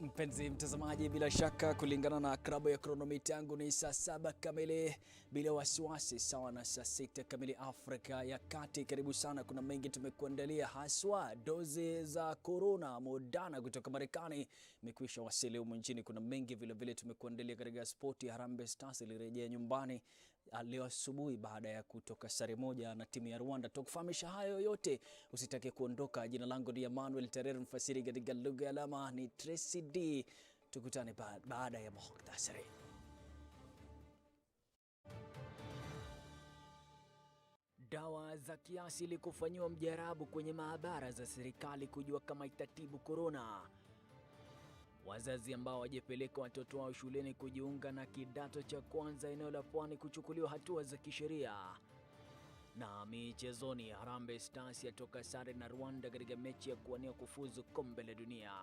Mpenzi mtazamaji, bila shaka kulingana na klabu ya kronomita yangu ni saa 7 kamili bila wasiwasi, sawa na saa 6 kamili Afrika ya Kati. Karibu sana, kuna mengi tumekuandalia, haswa dozi za corona Moderna kutoka Marekani imekwisha wasili humu nchini. Kuna mengi vile vile tumekuandalia katika spoti. Harambee Stars ilirejea nyumbani leo asubuhi baada ya kutoka sare moja na timu ya Rwanda. Tukufahamisha hayo yote, usitake kuondoka. Jina langu ni Emmanuel Terer, mfasiri katika lugha ya alama ni Tracy D. Tukutane baada ya muhtasari. Dawa za kiasili kufanyiwa mjarabu kwenye maabara za serikali kujua kama itatibu corona. Wazazi ambao wajepeleka watoto wao shuleni kujiunga na kidato cha kwanza eneo la Pwani kuchukuliwa hatua za kisheria. Na michezoni, Harambee Stars yatoka sare na Rwanda katika mechi ya kuwania kufuzu kombe la dunia.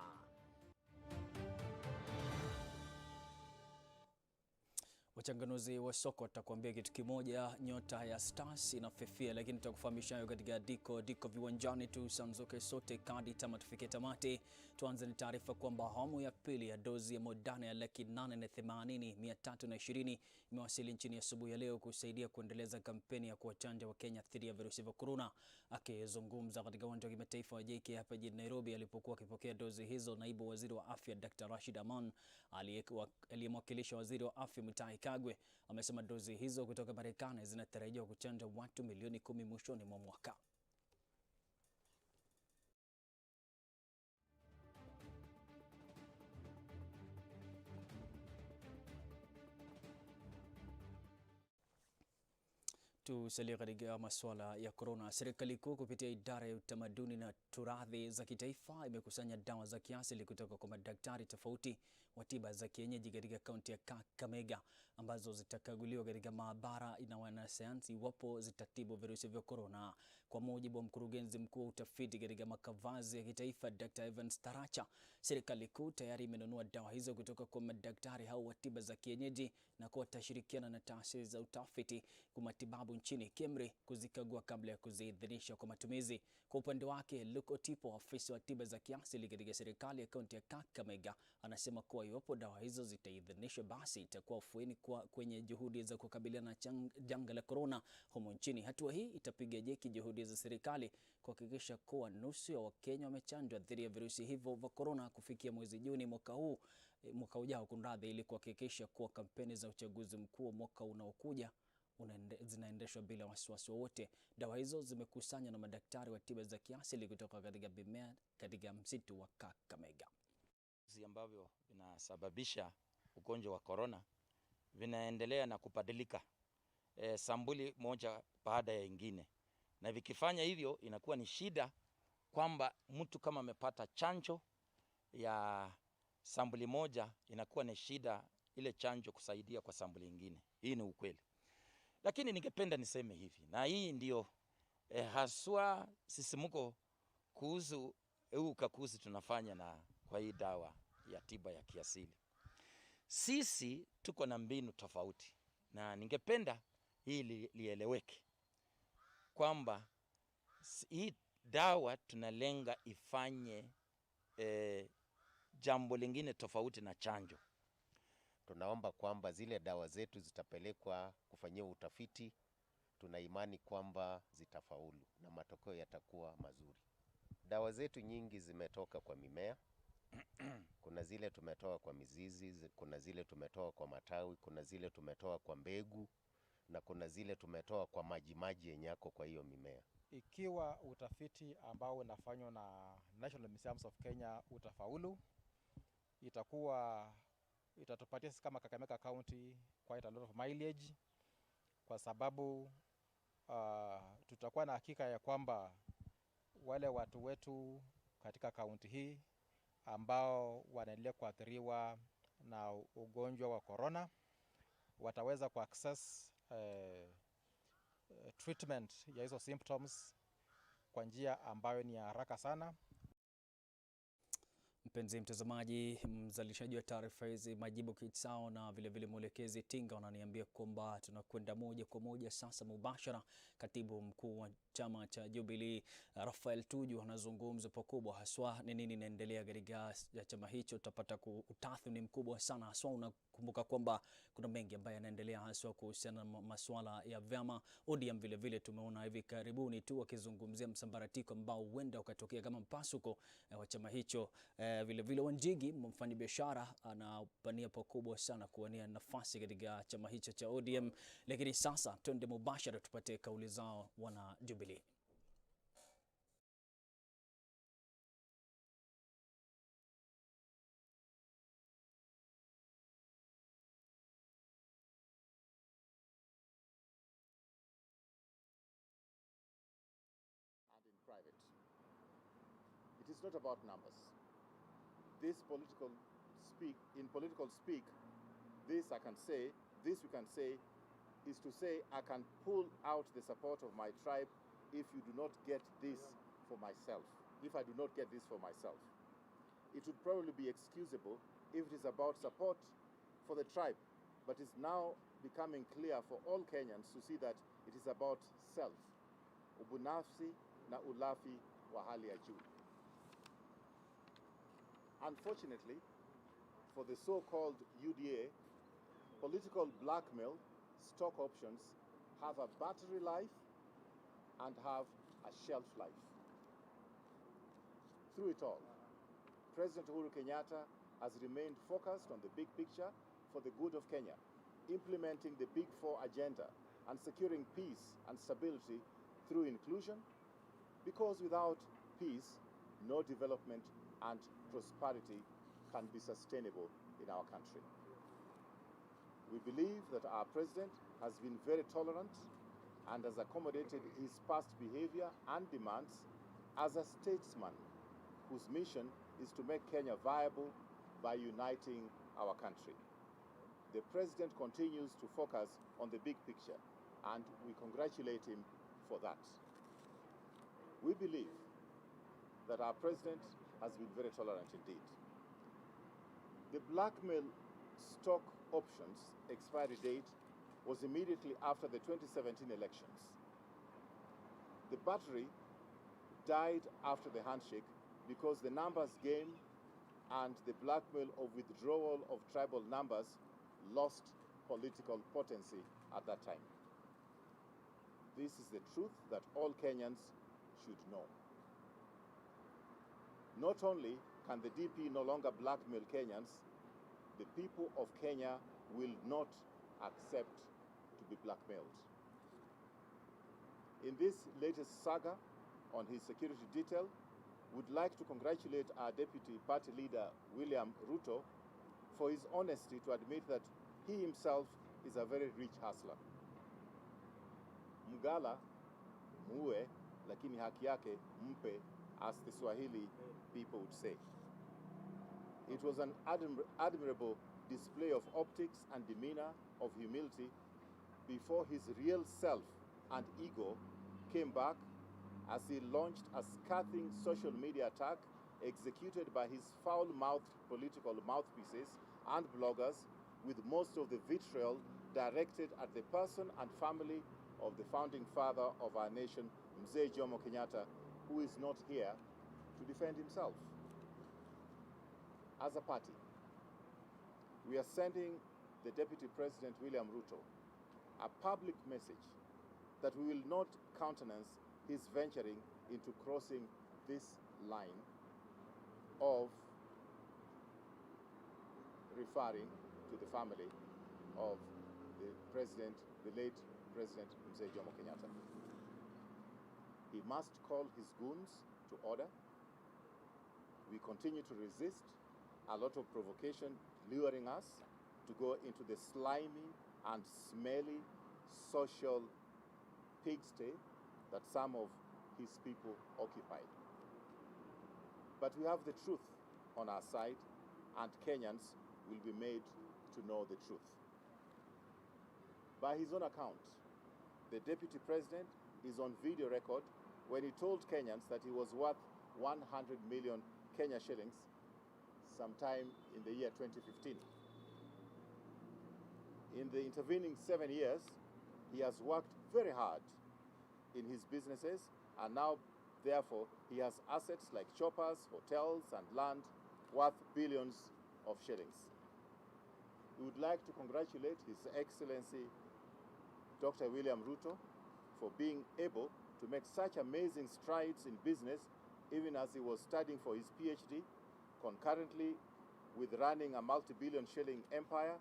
Wachanganuzi wa soka watakuambia kitu kimoja, nyota ya Stars inafifia, lakini tutakufahamisha hayo katika Diko viwanjani. Tusamzuke sote kadi tama tufike tamati. Tuanze ni taarifa kwamba awamu ya pili ya dozi ya Moderna ya 880,320 imewasili nchini asubuhi ya leo kusaidia kuendeleza kampeni ya kuwachanja Wakenya dhidi ya virusi vya corona. Akizungumza katika uwanja wa kimataifa wa JK hapa jijini Nairobi alipokuwa akipokea dozi hizo, naibu waziri wa afya Dr. Rashid Aman aliyemwakilisha waziri wa afya Mutahi Kagwe amesema dozi hizo kutoka Marekani zinatarajiwa kuchanja watu milioni 10 mwishoni mwa mwaka. Tusalie katika masuala ya corona. Serikali kuu kupitia idara ya utamaduni na turathi za kitaifa imekusanya dawa za kiasili kutoka kwa madaktari tofauti wa tiba za kienyeji katika kaunti ya Kakamega ambazo zitakaguliwa katika maabara na wanasayansi iwapo zitatibu virusi vya corona. Kwa mujibu wa mkurugenzi mkuu wa utafiti katika makavazi ya kitaifa Dr. Evans Taracha, serikali kuu tayari imenunua dawa hizo kutoka kwa madaktari hao wa tiba za kienyeji na kwa watashirikiana na taasisi za utafiti kwa matibabu nchini KEMRI kuzikagua kabla ya kuziidhinisha kwa matumizi. Kwa upande wake, Luke Otipo, afisa wa tiba za kiasili katika serikali ya kaunti ya Kakamega, anasema kuwa iwapo dawa hizo zitaidhinishwa basi itakuwa ufueni kwenye juhudi za kukabiliana na janga la corona humo nchini. Hatua hii itapiga jeki juhudi za serikali kuhakikisha kuwa nusu ya Wakenya wamechanjwa dhidi ya virusi hivyo vya corona kufikia mwezi Juni mwaka ujao kunradhi, ili kuhakikisha kuwa kampeni za uchaguzi mkuu mwaka unaokuja zinaendeshwa bila wasiwasi wowote. Dawa hizo zimekusanywa na madaktari wa tiba za kiasili kutoka katika mimea katika msitu wa Kakamega. Ambavyo vinasababisha ugonjwa wa corona vinaendelea na kubadilika sambuli moja baada ya ingine, na vikifanya hivyo inakuwa ni shida kwamba mtu kama amepata chanjo ya sambuli moja inakuwa ni shida ile chanjo kusaidia kwa sambuli nyingine. Hii ni ukweli. Lakini ningependa niseme hivi, na hii ndio haswa sisimuko kuhusu ukaguzi tunafanya na kwa hii dawa ya tiba ya kiasili. Sisi tuko na mbinu tofauti, na ningependa hii lieleweke kwamba hii dawa tunalenga ifanye jambo lingine tofauti na chanjo. Tunaomba kwamba zile dawa zetu zitapelekwa kufanyia utafiti. Tuna imani kwamba zitafaulu na matokeo yatakuwa mazuri. Dawa zetu nyingi zimetoka kwa mimea. Kuna zile tumetoa kwa mizizi, kuna zile tumetoa kwa matawi, kuna zile tumetoa kwa mbegu, na kuna zile tumetoa kwa maji yenye yako kwa hiyo mimea. Ikiwa utafiti ambao unafanywa na National Museums of Kenya utafaulu, itatupatia sisi kama Kakamega County quite a lot of mileage, kwa sababu tutakuwa na hakika ya kwamba wale watu wetu katika kaunti hii ambao wanaendelea kuathiriwa na ugonjwa wa corona wataweza ku access treatment ya hizo symptoms kwa njia ambayo ni haraka sana. Mpenzi mtazamaji, mzalishaji wa taarifa hizi Majibu Kitsao na vilevile mwelekezi Tinga wananiambia kwamba tunakwenda moja kwa moja sasa mubashara. Katibu mkuu wa chama cha Jubilee Rafael Tuju anazungumza pakubwa haswa ni nini inaendelea katika chama hicho. Tutapata utathmini mkubwa sana haswa. Unakumbuka kwamba kuna mengi ambayo yanaendelea haswa kuhusiana na masuala ya vyama. ODM vilevile tumeona hivi karibuni tu wakizungumzia msambaratiko ambao huenda ukatokea kama mpasuko wa chama hicho. Vilevile Wanjigi mfanyabiashara anapania pakubwa sana kuwania nafasi katika chama hicho cha ODM. Lakini sasa twende mubashara tupate kauli zao wana Jubilee. And in private. It is not about numbers. This political speak, this I can say, this we can say, is to say I can pull out the support of my tribe if you do not get this for myself, if I do not get this for myself. It would probably be excusable if it is about support for the tribe, but it's now becoming clear for all Kenyans to see that it is about self, ubunafsi na ulafi wa hali ya juu. Unfortunately, for the so-called UDA, political blackmail, stock options have a battery life and have a shelf life. Through it all, President Uhuru Kenyatta has remained focused on the big picture for the good of Kenya, implementing the Big Four agenda and securing peace and stability through inclusion, because without peace, no development and prosperity can be sustainable in our country. We believe that our president has been very tolerant and has accommodated his past behavior and demands as a statesman whose mission is to make Kenya viable by uniting our country. The president continues to focus on the big picture, and we congratulate him for that. We believe that our president has been very tolerant indeed. The blackmail stock options expiry date was immediately after the 2017 elections. The battery died after the handshake because the numbers game and the blackmail of withdrawal of tribal numbers lost political potency at that time. This is the truth that all Kenyans should know. Not only can the DP no longer blackmail Kenyans, the people of Kenya will not accept to be blackmailed. In this latest saga on his security detail, would like to congratulate our deputy party leader, William Ruto, for his honesty to admit that he himself is a very rich hustler. Mgala, muue, lakini haki yake mpe, as the Swahili people would say. It was an admirable display of optics and demeanor of humility before his real self and ego came back as he launched a scathing social media attack executed by his foul-mouthed political mouthpieces and bloggers, with most of the vitriol directed at the person and family of the founding father of our nation, Mzee Jomo Kenyatta, who is not here to defend himself. As a party, we are sending the Deputy President William Ruto a public message that we will not countenance his venturing into crossing this line of referring to the family of the president, the late President Mzee Jomo Kenyatta. He must call his goons to order. We continue to resist a lot of provocation luring us to go into the slimy and smelly social pigsty that some of his people occupied. But we have the truth on our side, and Kenyans will be made to know the truth. By his own account, the Deputy President is on video record when he told Kenyans that he was worth 100 million Kenya shillings sometime in the year 2015. In the intervening 7 years, he has worked very hard in his businesses, and now, therefore, he has assets like choppers, hotels, and land worth billions of shillings. We would like to congratulate His Excellency Dr. William Ruto for being able to make such amazing strides in business, even as he was studying for his PhD, concurrently with running a multi-billion shilling empire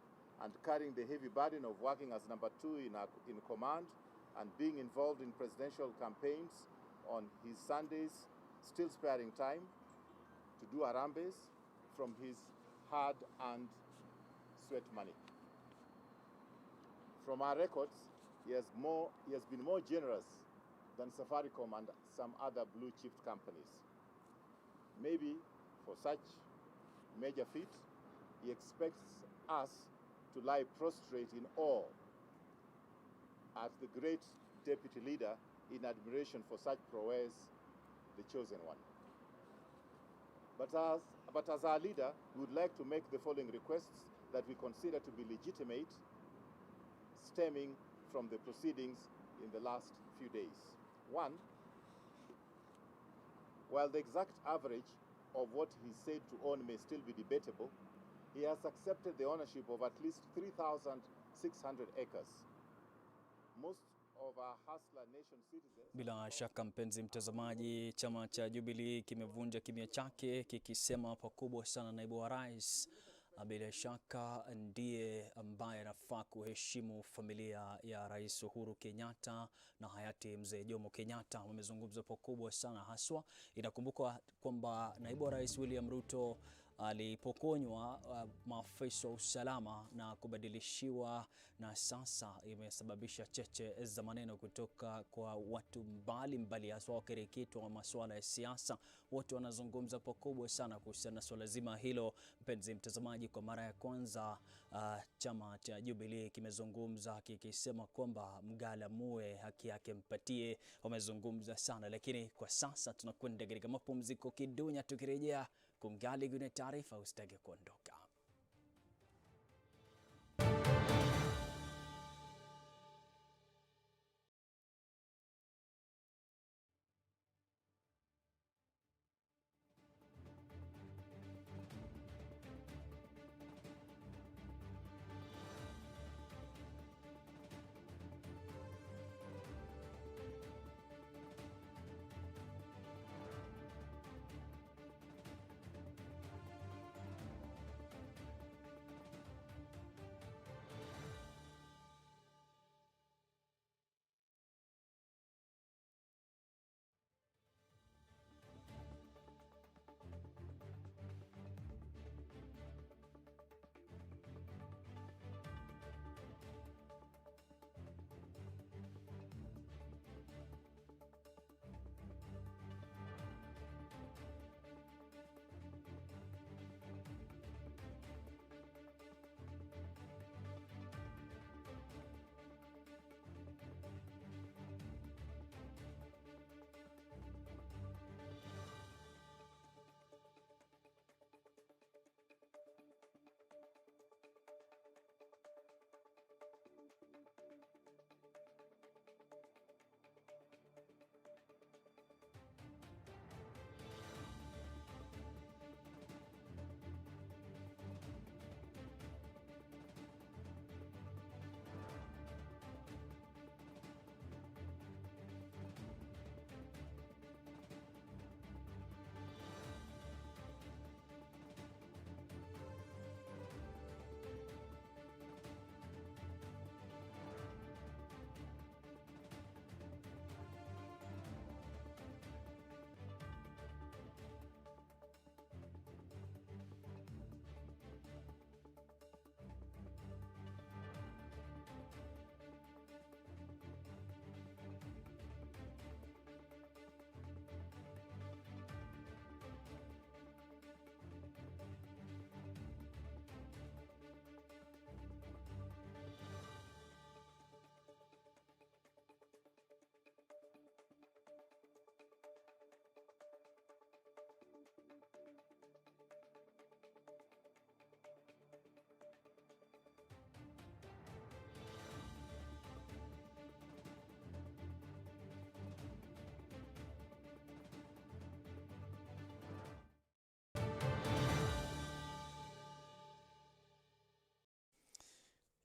and carrying the heavy burden of working as number 2 in command and being involved in presidential campaigns on his Sundays, still sparing time to do Harambes from his hard-earned sweat money. From our records, he has been more generous than Safaricom and some other blue-chip companies. Maybe for such major feat, he expects us to lie prostrate in awe at the great deputy leader in admiration for such prowess, the chosen one. But as our leader, we would like to make the following requests that we consider to be legitimate, stemming from the proceedings in the last few days. One, while the exact average of what he said to own may still be debatable, he has accepted the ownership of at least 3,600 acres. Most of our hustler nation citizens. Bila shaka mpenzi mtazamaji, chama cha Jubilee kimevunja kimya chake kikisema pakubwa sana naibu wa rais bila shaka ndiye ambaye anafaa kuheshimu familia ya Rais Uhuru Kenyatta na hayati mzee Jomo Kenyatta. Wamezungumza pakubwa sana, haswa inakumbukwa kwamba naibu wa rais William Ruto alipokonywa maafisa wa usalama na kubadilishiwa, na sasa imesababisha cheche za maneno kutoka kwa watu mbalimbali, hasa wakereketwa wa masuala ya siasa. Wote wanazungumza pakubwa sana kuhusiana na swala zima hilo. Mpenzi mtazamaji, kwa mara ya kwanza chama cha Jubilee kimezungumza kikisema kwamba mgala muwe haki yake mpatie. Wamezungumza sana, lakini kwa sasa tunakwenda katika mapumziko kidunya. Tukirejea kungali kuna taarifa, usitake kuondoka.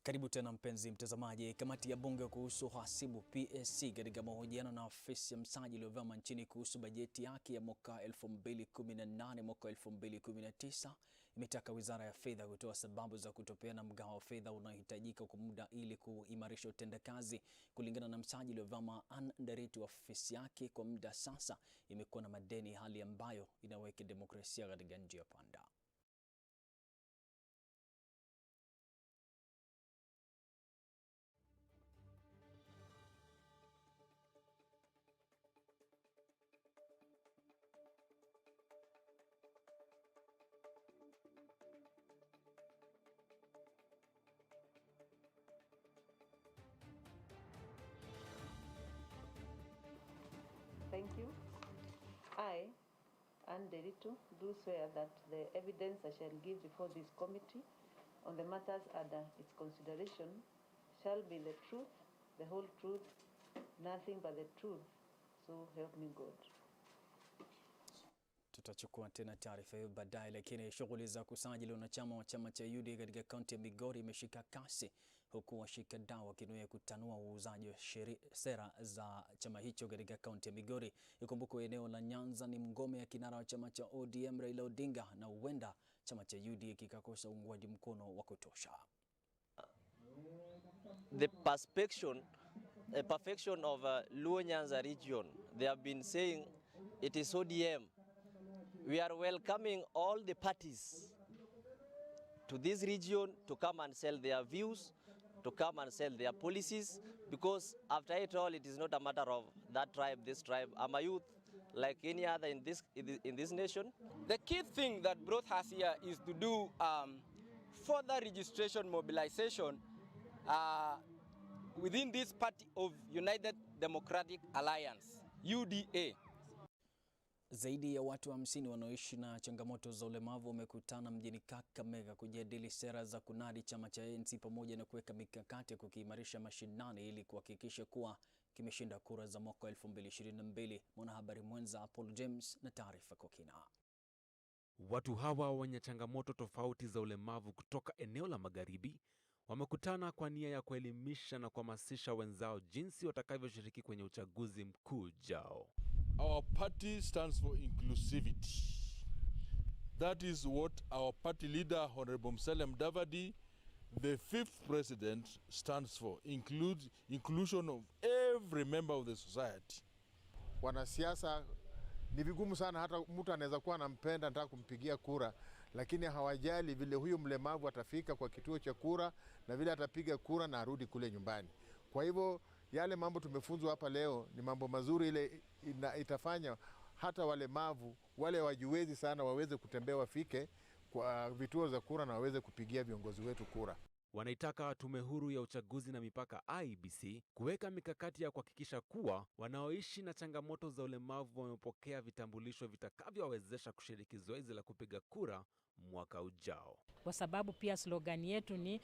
Karibu tena mpenzi mtazamaji. Kamati ya bunge kuhusu hasibu PSC katika mahojiano na afisi ya msajili wa vyama nchini kuhusu bajeti yake ya mwaka 2018 mwaka 2019 imetaka Wizara ya Fedha kutoa sababu za kutopeana mgao wa fedha unaohitajika kwa muda ili kuimarisha utendakazi. Kulingana na msajili wa vyama Ann Nderiti, wa afisi yake kwa muda sasa imekuwa na madeni, hali ambayo inaweka demokrasia katika njia panda. Thank you. I, Ann Nderiti, do swear that the evidence I shall give before this committee on the matters under its consideration shall be the truth, the whole truth, nothing but the truth. So help me God. Tutachukua tena taarifa hiyo baadaye, lakini shughuli za kusajili wanachama wa chama cha UDA katika kaunti ya Migori imeshika kasi, huku washikadau wakinuia kutanua uuzaji wa sera za chama hicho katika kaunti ya Migori. Ikumbukwe eneo la Nyanza ni ngome ya kinara wa chama cha ODM Raila Odinga, na huenda chama cha UDA kikakosa uungwaji mkono wa kutosha. The perfection of Luo Nyanza region, they have been saying it is ODM. We are welcoming all the parties to this region to come and sell their views, to come and sell their policies, because after it all, it is not a matter of that tribe, this tribe. I'm a youth like any other in this nation. The key thing that brought us here is to do further registration mobilization within this party of United Democratic Alliance, UDA. Zaidi ya watu 50 wanaoishi na changamoto za ulemavu wamekutana mjini Kakamega kujadili sera za kunadi chama cha ANC pamoja na kuweka mikakati ya kukiimarisha mashinani ili kuhakikisha kuwa kimeshinda kura za mwaka 2022. Mwanahabari mwenza Paul James na taarifa kwa kina. Watu hawa wenye changamoto tofauti za ulemavu kutoka eneo la Magharibi wamekutana kwa nia ya kuelimisha na kuhamasisha wenzao jinsi watakavyoshiriki kwenye uchaguzi mkuu ujao. Our party stands for inclusivity. That is what our party leader, Honorable Musalia Mudavadi, the 5th president, stands for. Inclusion of every member of the society. Wanasiasa ni vigumu sana, hata mtu anaweza kuwa anampenda nataka kumpigia kura, lakini hawajali vile huyo mlemavu atafika kwa kituo cha kura na vile atapiga kura na arudi kule nyumbani. Kwa hivyo yale mambo tumefunzwa hapa leo ni mambo mazuri, ile itafanya hata walemavu wale wajiwezi sana waweze kutembea, wafike kwa vituo za kura na waweze kupigia viongozi wetu kura. Wanaitaka Tume Huru ya Uchaguzi na Mipaka IEBC kuweka mikakati ya kuhakikisha kuwa wanaoishi na changamoto za ulemavu wamepokea vitambulisho vitakavyowawezesha kushiriki zoezi la kupiga kura mwaka ujao. Kwa sababu pia slogan yetu ni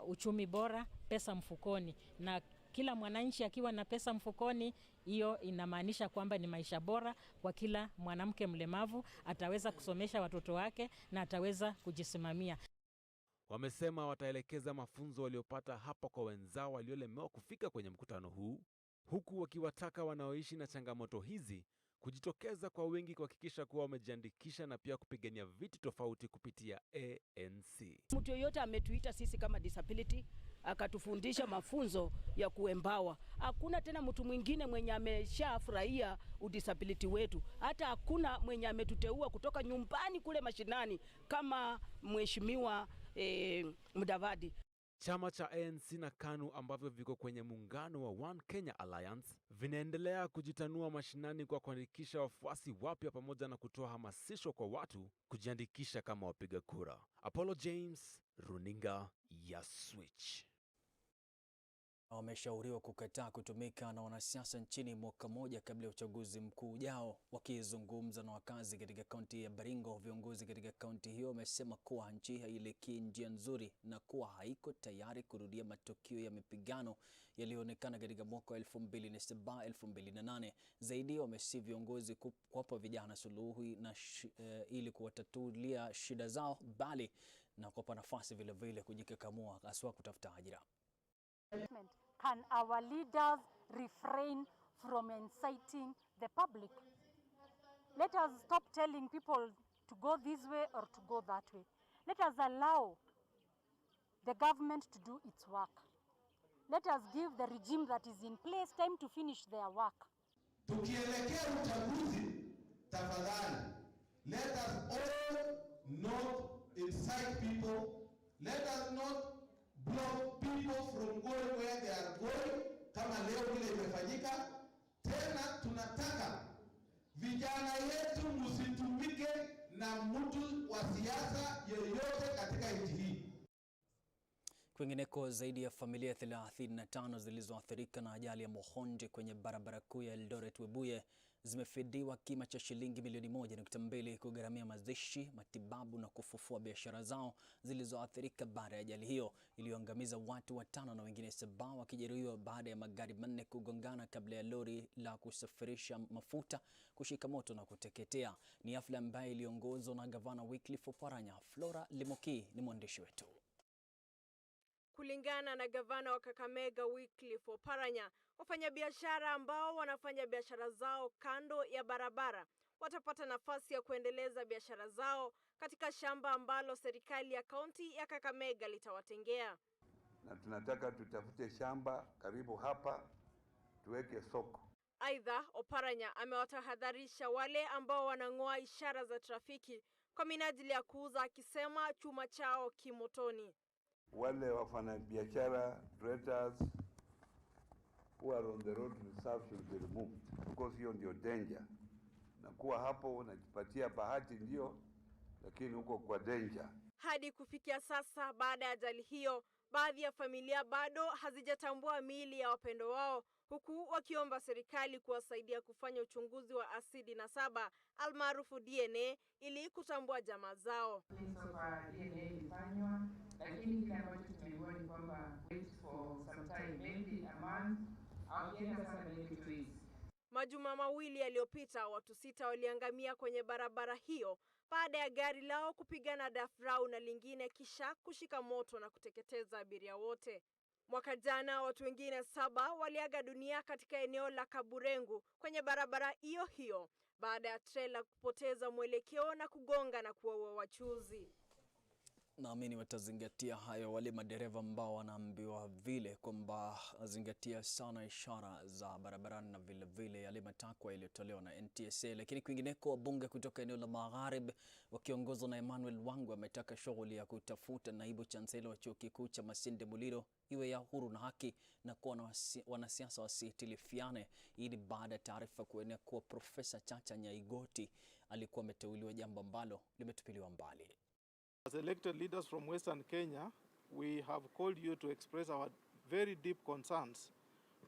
uchumi bora, pesa mfukoni, na kila mwananchi akiwa na pesa mfukoni, hiyo inamaanisha kwamba ni maisha bora kwa kila mwanamke mlemavu, ataweza kusomesha watoto wake na ataweza kujisimamia. Wamesema wataelekeza mafunzo waliopata hapa kwa wenzao waliolemewa kufika kwenye mkutano huu, huku wakiwataka wanaoishi na changamoto hizi kujitokeza kwa wingi kuhakikisha kuwa wamejiandikisha na pia kupigania viti tofauti kupitia ANC. Mtu yoyote ametuita sisi kama disability akatufundisha mafunzo ya kuembawa. Hakuna tena mtu mwingine mwenye ameshafurahia udisability wetu. Hata hakuna mwenye ametuteua kutoka nyumbani kule mashinani kama mheshimiwa Mudavadi. Chama cha ANC na KANU ambavyo viko kwenye muungano wa One Kenya Alliance vinaendelea kujitanua mashinani kwa kuandikisha wafuasi wapya pamoja na kutoa hamasisho kwa watu kujiandikisha kama wapiga kura. Apollo James, Runinga ya Switch. Wameshauriwa kukataa kutumika na wanasiasa nchini mwaka mmoja kabla ya uchaguzi mkuu ujao. Wakizungumza na wakazi katika kaunti ya Baringo, viongozi katika kaunti hiyo wamesema kuwa nchi haielekei njia nzuri na kuwa haiko tayari kurudia matukio ya mapigano yaliyoonekana katika mwaka 2007-2008. Zaidi wamesihi viongozi kuwapa vijana suluhu na ili kuwatatulia shida zao, bali na kuwapa nafasi vile vile kujikakamua haswa kutafuta ajira. Can our leaders refrain from inciting the public? Let us stop telling people to go this way or to go that way. Let us allow the government to do its work. Let us give the regime that is in place time to finish their work. Tukielekea uchaguzi, tafadhali, let us all not incite people. Let us not block people from going where they are going, kama leo vile imefanyika. Tena tunataka vijana yetu msitumike na mtu wa siasa yeyote katika nchi hii. Kwingineko, zaidi ya familia 35 zilizoathirika na ajali ya Mohonje kwenye barabara kuu ya Eldoret-Webuye zimefidiwa kima cha shilingi milioni 1.2 kugharamia mazishi, matibabu na kufufua biashara zao zilizoathirika baada ya ajali hiyo iliyoangamiza watu 5 na wengine 7 wakijeruhiwa baada ya magari 4 kugongana kabla ya lori la kusafirisha mafuta kushika moto na kuteketea. Ni hafla ambayo iliongozwa na Gavana Wycliffe Oparanya. Flora Limoki ni mwandishi wetu. Kulingana na Gavana wa Kakamega Wycliffe Oparanya, wafanyabiashara ambao wanafanya biashara zao kando ya barabara watapata nafasi ya kuendeleza biashara zao katika shamba ambalo serikali ya kaunti ya Kakamega litawatengea. Na tunataka tutafute shamba karibu hapa tuweke soko. Aidha, Oparanya amewatahadharisha wale ambao wanang'oa ishara za trafiki kwa minajili ya kuuza, akisema chuma chao kimotoni. Wale wafanyabiashara, traders who are on the road to serve should be removed, because hiyo ndio danger. Na kuwa hapo unajipatia bahati ndio, lakini uko kwa danger. Hadi kufikia sasa, baada ya ajali hiyo, baadhi ya familia bado hazijatambua miili ya wapendo wao, huku wakiomba serikali kuwasaidia kufanya uchunguzi wa asidi na saba almaarufu DNA ili kutambua jamaa zao. DNA ilifanywa, lakini kile ambacho tumeambiwa ni kwamba wait for some time, maybe a month au sasa maybe 2 weeks. Majuma mawili yaliyopita, watu 6 waliangamia kwenye barabara hiyo baada ya gari lao kupigana dafrau na lingine kisha kushika moto na kuteketeza abiria wote. Mwaka jana watu wengine 7 waliaga dunia katika eneo la Kaburengu kwenye barabara hiyo hiyo baada ya trela kupoteza mwelekeo na kugonga na kuwaua wachuzi. Naamini watazingatia hayo wale madereva ambao wanaambiwa vile kwamba zingatia sana ishara za barabarani na vile vile yale matakwa yaliyotolewa na NTSA. Lakini kwingineko, wabunge kutoka eneo la Magharibi wakiongozwa na Emmanuel Wangu wametaka shughuli ya kutafuta naibu chancellor wa chuo kikuu cha Masinde Muliro iwe ya huru na haki na kuwa wanasiasa wasitilifiane. Ili baada ya taarifa kuenea kuwa Profesa Chacha Nyaigoti alikuwa ameteuliwa, jambo ambalo limetupiliwa mbali. As elected leaders from Western Kenya, we have called you to express our very deep concerns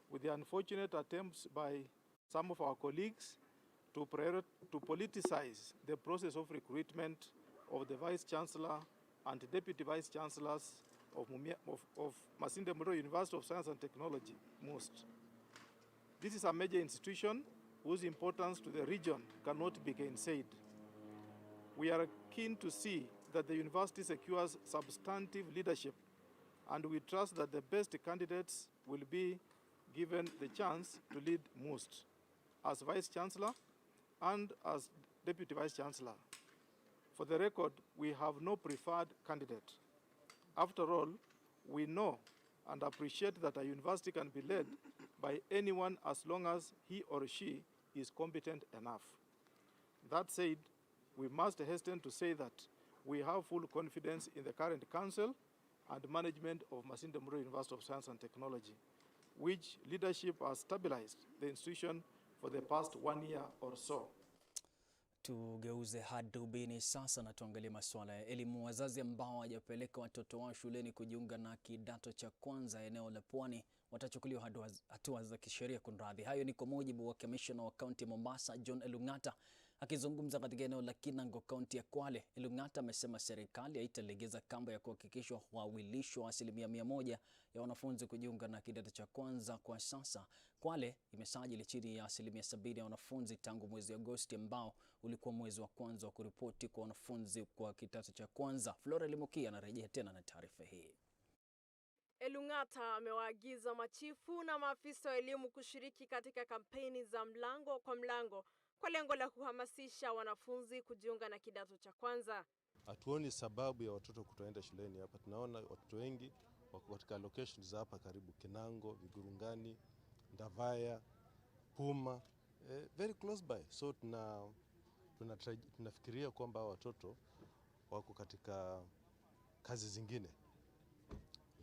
with the unfortunate attempts by some of our colleagues to politicize the process of recruitment of the Vice Chancellor and Deputy Vice Chancellors of Masinde Muliro University of Science and Technology, MUST. This is a major institution whose importance to the region cannot be gainsaid. We are keen to see that the university secures substantive leadership, and we trust that the best candidates will be given the chance to lead MUST as Vice Chancellor and as Deputy Vice Chancellor. For the record, we have no preferred candidate. After all, we know and appreciate that a university can be led by anyone as long as he or she is competent enough. That said, we must hasten to say that we have full confidence in the current council and management of Masinde Muliro University of Science and Technology, which leadership has stabilized the institution for the past 1 year or so. Tugeuze hadubini sasa na tuangalie masuala ya elimu. Wazazi ambao hawajapeleka watoto wao shuleni kujiunga na kidato cha kwanza eneo la Pwani watachukuliwa hatua za kisheria kunradhi. Hayo ni kwa mujibu wa kamishna wa kaunti ya Mombasa John Elung'ata akizungumza katika eneo la Kinango, kaunti ya Kwale. Elung'ata amesema serikali haitalegeza kamba ya kuhakikisha uhawilisho wa 100% ya wanafunzi kujiunga na kidato cha kwanza. Kwa sasa Kwale imesajili chini ya 70% ya wanafunzi tangu mwezi Agosti ambao ulikuwa mwezi wa kwanza wa kuripoti kwa wanafunzi kwa kidato cha kwanza. Flora Limukia anarejea tena na taarifa hii. Elung'ata amewaagiza machifu na maafisa wa elimu kushiriki katika kampeni za mlango kwa mlango kwa lengo la kuhamasisha wanafunzi kujiunga na kidato cha kwanza. Hatuoni sababu ya watoto kutoenda shuleni hapa. Tunaona watoto wengi wako katika locations za hapa karibu: Kinango, Vigurungani, Ndavaya, Puma, very close by. So tunafikiria kwamba watoto wako katika kazi zingine,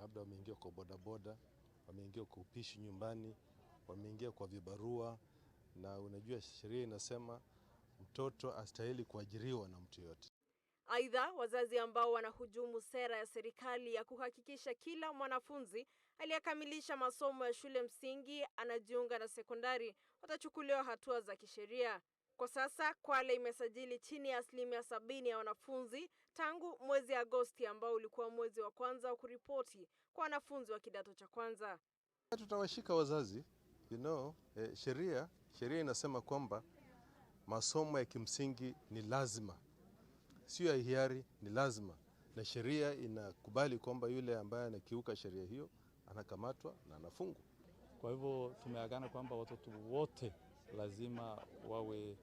labda wameingia kwa bodaboda, wameingia kwa upishi nyumbani, wameingia kwa vibarua, na unajua sheria inasema mtoto astahili kuajiriwa na mtu yote. Aidha, wazazi ambao wanahujumu sera ya serikali ya kuhakikisha kila mwanafunzi aliyekamilisha masomo ya shule msingi anajiunga na sekondari watachukuliwa hatua za kisheria. Kwa sasa Kwale imesajili chini ya 70% ya wanafunzi tangu mwezi Agosti ambao ulikuwa mwezi wa kwanza wa kuripoti kwa wanafunzi wa kidato cha kwanza. Tutawashika wazazi, sheria inasema kwamba masomo ya kimsingi ni lazima, sio ya hiari, ni lazima, na sheria inakubali kwamba yule ambaye anakiuka sheria hiyo anakamatwa na anafungwa. Kwa hivyo tumeagana kwamba watoto wote lazima wawe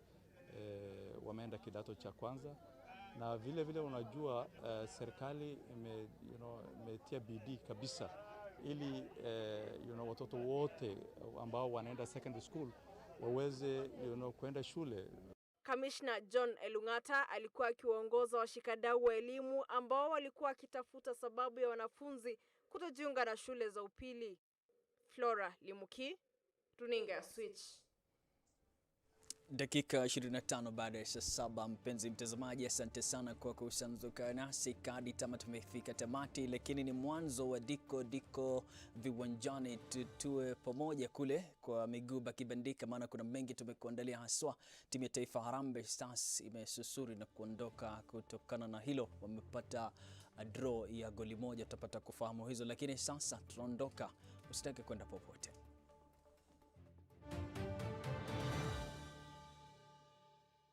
wameenda kidato cha kwanza, na vile vile unajua serikali imetia bidii kabisa ili watoto wote ambao wanaenda secondary school waweze kwenda shule. Kamishna John Elung'ata alikuwa akiwaongoza washikadau wa elimu ambao walikuwa wakitafuta sababu ya wanafunzi kutojiunga na shule za upili. Flora Limuki, runinga ya Switch. Dakika 25 baada ya saa 7, mpenzi mtazamaji, asante sana kwa kusanzuka nasi kadi tama tumefika tamati, lakini ni mwanzo wa diko viwanjani. Tuwe pamoja kule kwa miguu bakibandika, maana kuna mengi tumekuandalia, haswa timu ya taifa Harambee Stars imesusuri na kuondoka kutokana na hilo. Wamepata draw ya goli moja, tutapata kufahamu hizo, lakini sasa tunaondoka, usitake kwenda popote.